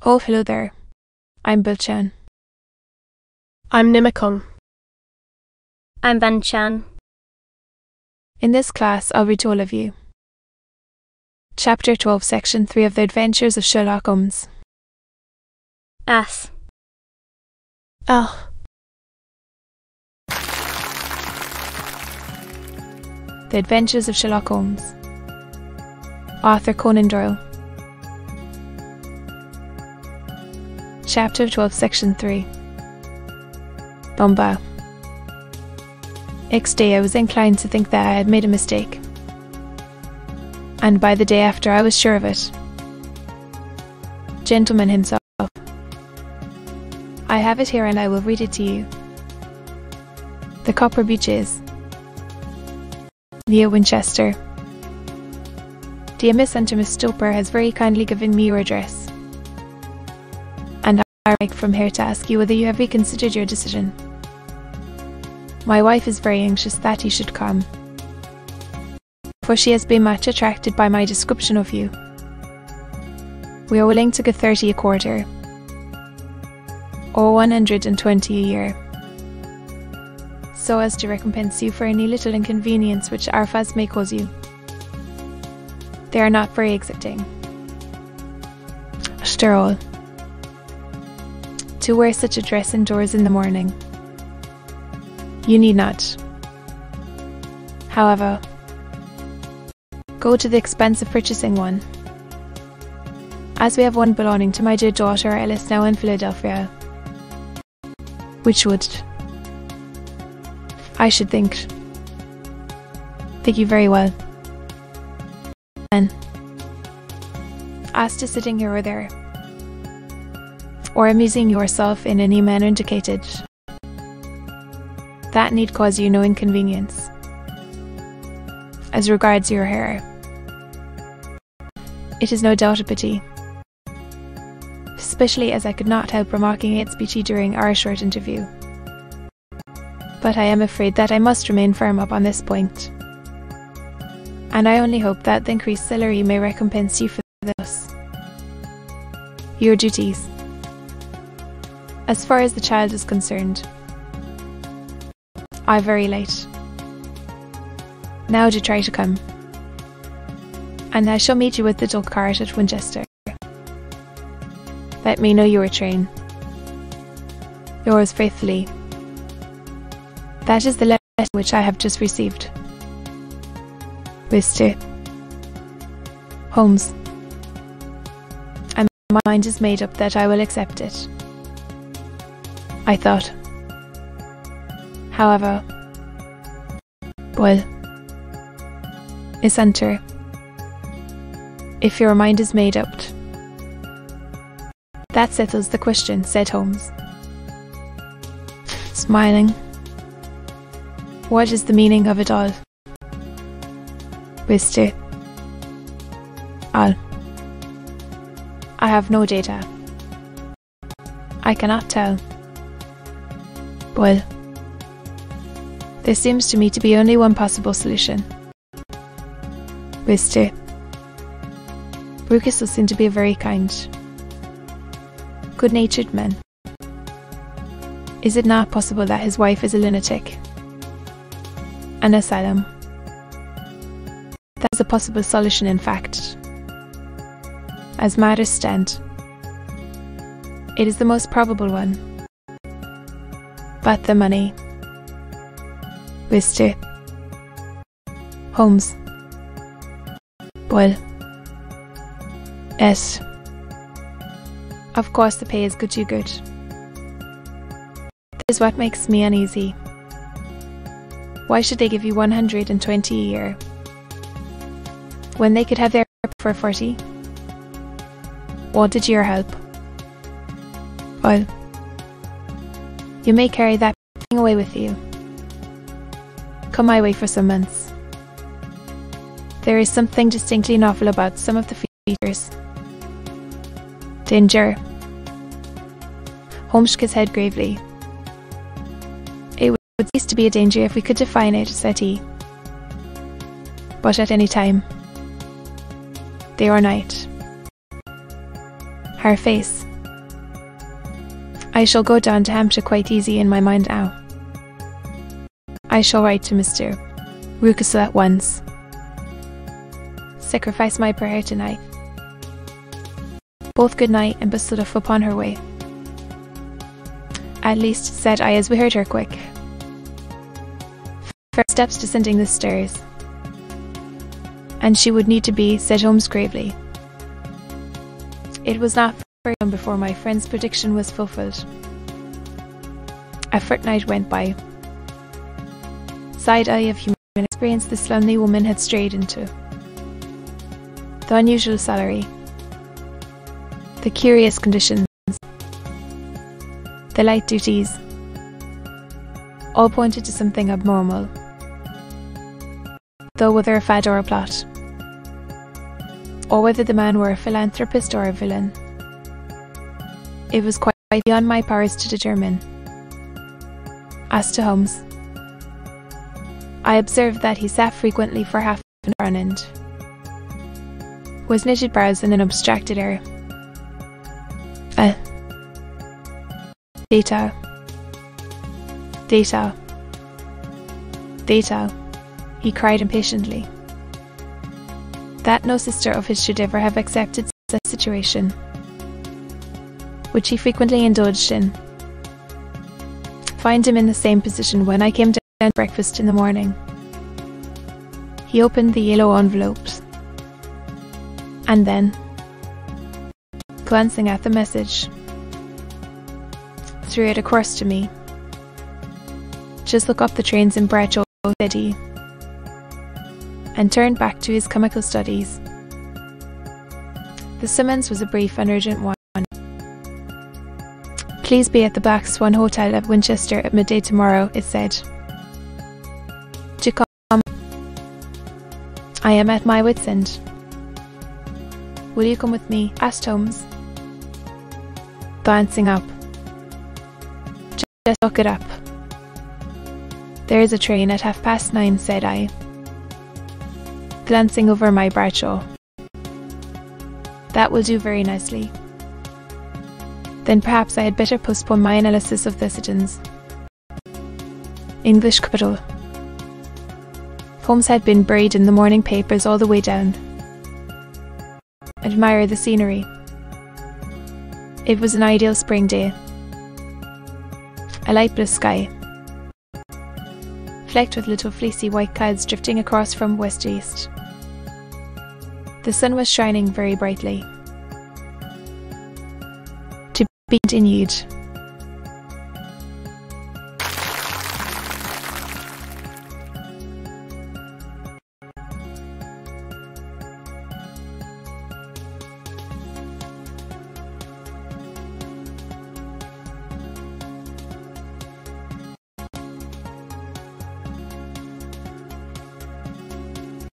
Oh, hello there. I'm Bilchan. I'm Nimikung. I'm Banchan. In this class, I'll read to all of you. Chapter 12, Section 3 of The Adventures of Sherlock Holmes. As. Ah. The Adventures of Sherlock Holmes. Author Conan Doyle. Chapter 12, Section 3. Dumba. Next day I was inclined to think that I had made a mistake. And by the day after I was sure of it. Gentleman himself. I have it here and I will read it to you. The Copper Beeches. Near Winchester. Dear Miss and Miss Stoper has very kindly given me your address. And I write from here to ask you whether you have reconsidered your decision. My wife is very anxious that he should come, for she has been much attracted by my description of you. We are willing to give 30 a quarter, or 120 a year, so as to recompense you for any little inconvenience which our fuss may cause you. They are not very exacting. After all, to wear such a dress indoors in the morning, you need not. However, go to the expense of purchasing one, as we have one belonging to my dear daughter Alice now in Philadelphia, which would, I should think you very well. And as to sitting here or there, or amusing yourself in any manner indicated, that need cause you no inconvenience. As regards your hair, it is no doubt a pity, especially as I could not help remarking its beauty during our short interview. But I am afraid that I must remain firm upon this point, and I only hope that the increased salary may recompense you for this. Your duties. As far as the child is concerned, I'm very late. Now do try to come, and I shall meet you with the little cart at Winchester. Let me know your train. Yours faithfully. That is the letter which I have just received. Mr. Holmes. And my mind is made up that I will accept it. I thought. However, well, Enter. If your mind is made up, that settles the question, said Holmes, smiling. What is the meaning of it all? Mr. All. I have no data. I cannot tell. Well, there seems to me to be only one possible solution. Mr. Beeches seemed to be a very kind, good-natured man. Is it not possible that his wife is a lunatic? An asylum. That is a possible solution, in fact. As matters stand, it is the most probable one. But the money. Mr. Holmes. Well, yes. Of course the pay is good to good. That is what makes me uneasy. Why should they give you 120 a year, when they could have their for 40? Wanted your help. Well, you may carry that thing away with you. Come my way for some months. There is something distinctly novel about some of the features. Danger. Holmes shook his head gravely. It would cease to be a danger if we could define it, said he. But at any time, day or night. Her face, I shall go down to Hampshire quite easy in my mind now. I shall write to Mr. Rucastle at once. Sacrifice my prayer tonight. Both good night, and bustled off upon her way. At least, said I as we heard her quick first steps descending the stairs. And she would need to be, said Holmes gravely. It was not very long before my friend's prediction was fulfilled. A fortnight went by. Side eye of human experience this lonely woman had strayed into. The unusual salary. The curious conditions. The light duties. All pointed to something abnormal. Though whether a fad or a plot, or whether the man were a philanthropist or a villain, it was quite beyond my powers to determine. As to Holmes, I observed that he sat frequently for half an hour on end, with knitted brows and an abstracted air. Data. Data. Data, he cried impatiently. That no sister of his should ever have accepted such a situation, which he frequently indulged in. Find him in the same position when I came down to breakfast in the morning. He opened the yellow envelopes, and then, glancing at the message, threw it across to me. Just look up the trains in Bradshaw, said he, and turned back to his comical studies. The summons was a brief and urgent one. Please be at the Black Swan Hotel at Winchester at midday tomorrow, it said. To come. I am at my wit's end. Will you come with me? Asked Holmes, glancing up. Just look it up. There is a train at 9:30, said I, glancing over my Bradshaw. That will do very nicely. Then perhaps I had better postpone my analysis of the citizens. English capital. Holmes had been buried in the morning papers all the way down. Admire the scenery. It was an ideal spring day. A light blue sky, flecked with little fleecy white clouds drifting across from west to east. The sun was shining very brightly. To be continued.